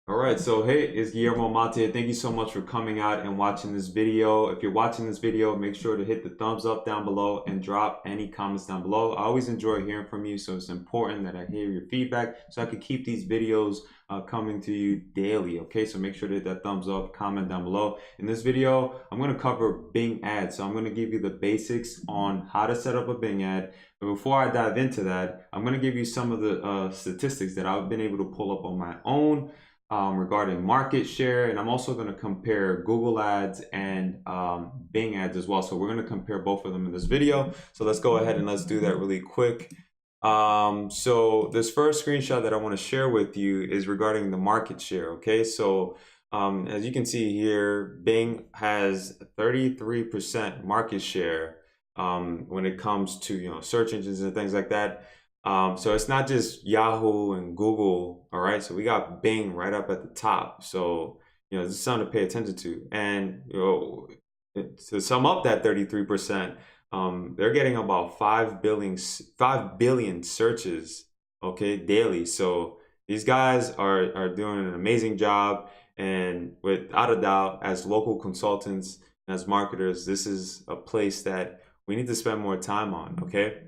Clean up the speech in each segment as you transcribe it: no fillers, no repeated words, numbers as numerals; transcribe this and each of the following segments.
All right, so hey, it's Guillermo Mate. Thank you so much for coming out and watching this video. If you're watching this video, make sure to hit the thumbs up down below and drop any comments down below. I always enjoy hearing from you, so it's important that I hear your feedback so I can keep these videos coming to you daily, okay? So make sure to hit that thumbs up, comment down below. In this video, I'm gonna cover Bing ads. So I'm gonna give you the basics on how to set up a Bing ad. But before I dive into that, I'm gonna give you some of the statistics that I've been able to pull up on my own regarding market share, and I'm also going to compare Google ads and Bing ads as well. So we're going to compare both of them in this video. So let's go ahead and let's do that really quick. So this first screenshot that I want to share with you is regarding the market share. Okay, so as you can see here, Bing has 33% market share when it comes to search engines and things like that. So it's not just Yahoo and Google, all right? So we got Bing right up at the top. So, this is something to pay attention to. And, to sum up that 33%, they're getting about 5 billion searches, okay, daily. So these guys are doing an amazing job. And without a doubt, as local consultants, as marketers, this is a place that we need to spend more time on, okay?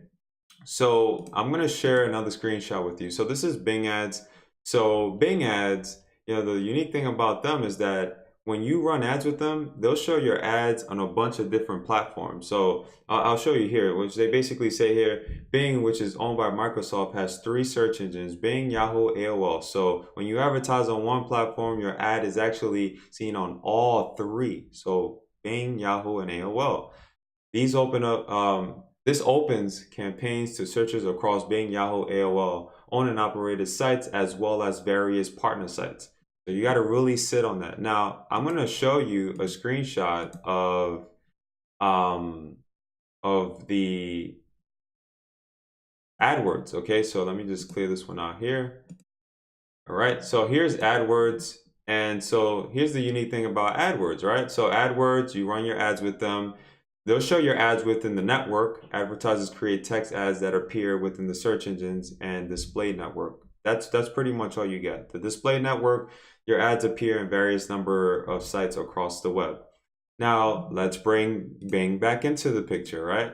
So I'm going to share another screenshot with you. So this is Bing ads. So Bing ads, the unique thing about them is that when you run ads with them, they'll show your ads on a bunch of different platforms. So I'll show you here, which they basically say here, Bing, which is owned by Microsoft, has 3 search engines, Bing, Yahoo, AOL. So when you advertise on one platform, your ad is actually seen on all 3. So Bing, Yahoo, and AOL. These open up, this opens campaigns to searchers across Bing, Yahoo, AOL, owned and operated sites, as well as various partner sites. So you got to really sit on that. Now, I'm going to show you a screenshot of the AdWords. Okay, so let me just clear this one out here. All right, so here's AdWords. And so here's the unique thing about AdWords, right? So AdWords, you run your ads with them. They'll show your ads within the network. Advertisers create text ads that appear within the search engines and display network. That's pretty much all you get. The display network, your ads appear in various number of sites across the web. Now, let's bring Bing back into the picture, right?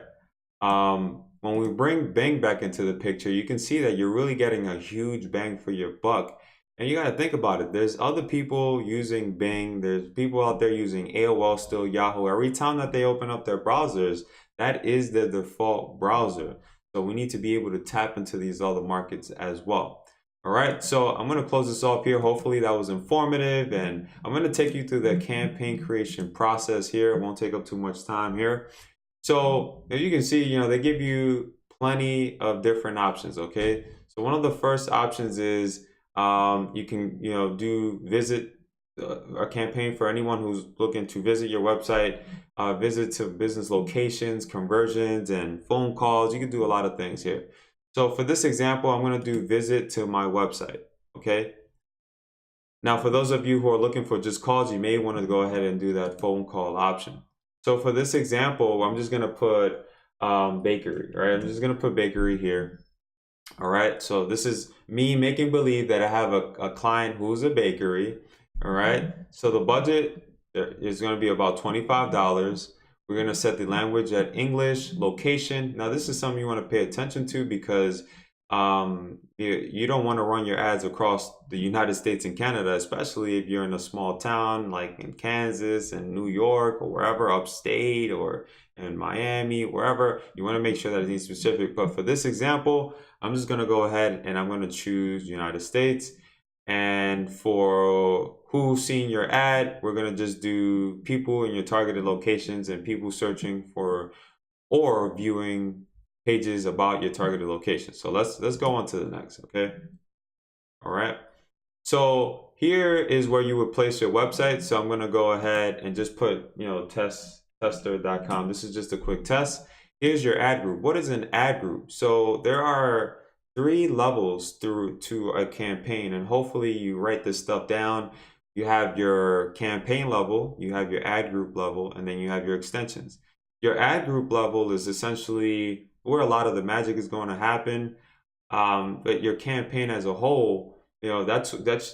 When we bring Bing back into the picture, you can see that you're really getting a huge bang for your buck. And you got to think about it. There's other people using Bing. There's people out there using AOL still, Yahoo. Every time that they open up their browsers, that is the default browser. So we need to be able to tap into these other markets as well. All right, so I'm going to close this off here. Hopefully that was informative. And I'm going to take you through the campaign creation process here. It won't take up too much time here. So as you can see, they give you plenty of different options, okay? So one of the first options is you can, do visit a campaign for anyone who's looking to visit your website, visit to business locations, conversions, and phone calls. You can do a lot of things here. So for this example, I'm going to do visit to my website, okay? Now, for those of you who are looking for just calls, you may want to go ahead and do that phone call option. So for this example, I'm just going to put bakery, right? I'm just going to put bakery here. All right, so this is me making believe that I have a client who's a bakery. All right, so the budget is going to be about $25. We're going to set the language at English, location. Now, this is something you want to pay attention to because you don't want to run your ads across the United States and Canada, especially if you're in a small town like in Kansas and New York or wherever, upstate or in Miami, wherever. You want to make sure that it's specific. But for this example, I'm just going to go ahead and I'm going to choose United States. And for who's seeing your ad, we're going to just do people in your targeted locations and people searching for or viewing pages about your targeted location. So let's go on to the next, okay? All right. So here is where you would place your website. So I'm going to go ahead and just put, tester.com. This is just a quick test. Here's your ad group. What is an ad group? So there are 3 levels through to a campaign, and hopefully you write this stuff down. You have your campaign level, you have your ad group level, and then you have your extensions. Your ad group level is essentially where a lot of the magic is going to happen. But your campaign as a whole you know, that's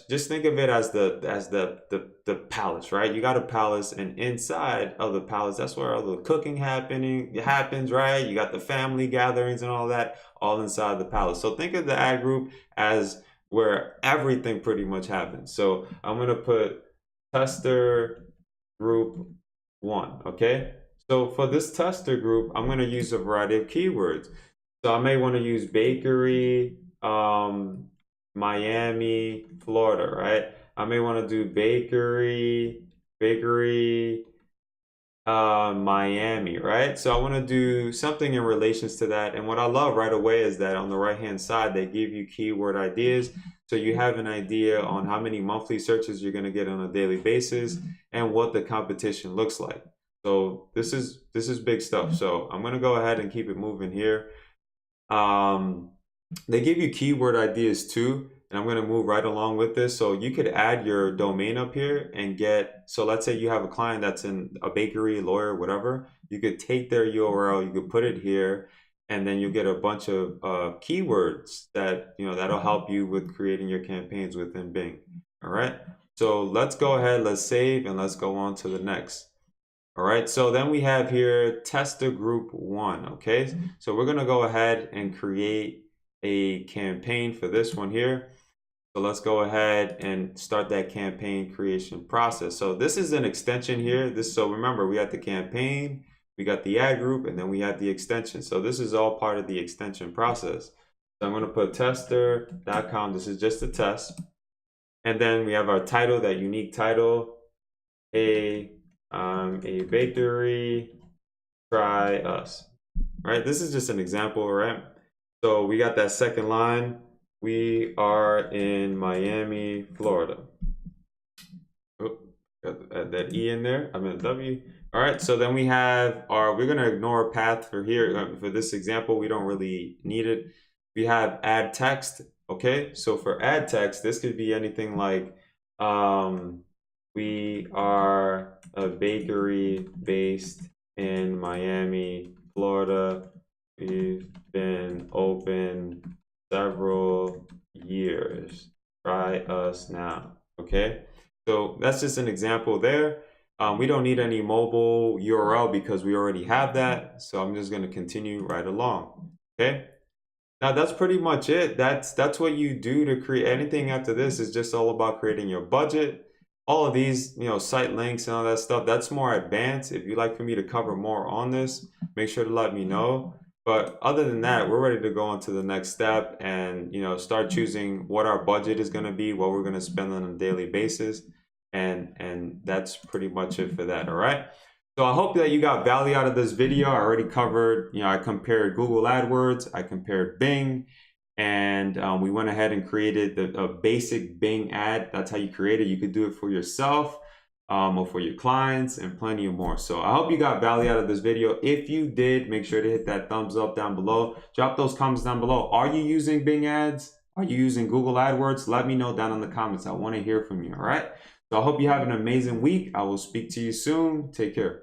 just think of it as the palace, right? You got a palace, and inside of the palace, that's where all the cooking happens, right? You got the family gatherings and all that, all inside the palace. So think of the ad group as where everything pretty much happens. So I'm gonna put tester group 1, okay? So for this tester group, I'm gonna use a variety of keywords. So I may want to use bakery, Miami, Florida, right? I may want to do bakery, Miami, right? So I want to do something in relations to that. And what I love right away is that on the right-hand side, they give you keyword ideas. So you have an idea on how many monthly searches you're going to get on a daily basis and what the competition looks like. So this is big stuff. So I'm going to go ahead and keep it moving here. They give you keyword ideas too, and I'm going to move right along with this. So you could add your domain up here and get, so let's say you have a client that's in a bakery, lawyer, whatever. You could take their URL, you could put it here, and then you'll get a bunch of keywords that, you know, that'll help you with creating your campaigns within Bing. All right. So let's go ahead, let's save, and let's go on to the next. All right, so then we have here tester group 1, okay? So we're gonna go ahead and create a campaign for this one here. So let's go ahead and start that campaign creation process. So this is an extension here. So remember, we got the campaign, we got the ad group, and then we have the extension. So this is all part of the extension process. So I'm gonna put tester.com, this is just a test. And then we have our title, that unique title, a bakery, try us, right? This is just an example, right? So we got that second line. We are in Miami, Florida. Oh, got that E in there. I mean W. All right, so then we have we're gonna ignore path for here. For this example, we don't really need it. We have add text, okay? So for add text, this could be anything like, we are a bakery based in Miami, Florida. We've been open several years. Try us now. Okay, so that's just an example there. We don't need any mobile URL because we already have that. So I'm just going to continue right along. Okay. Now that's pretty much it. That's what you do to create. Anything after this is just all about creating your budget. All of these, you know, site links and all that stuff, that's more advanced. If you'd like for me to cover more on this, make sure to let me know. But other than that, we're ready to go on to the next step and, you know, start choosing what our budget is going to be, what we're going to spend on a daily basis. And that's pretty much it for that. All right. So I hope that you got value out of this video. I already covered, you know, I compared Google AdWords, I compared Bing, and we went ahead and created a basic Bing ad. That's how you create it. You could do it for yourself or for your clients and plenty more. So I hope you got value out of this video. If you did, make sure to hit that thumbs up down below. Drop those comments down below. Are you using Bing ads? Are you using Google AdWords? Let me know down in the comments. I want to hear from you, all right? So I hope you have an amazing week. I will speak to you soon. Take care.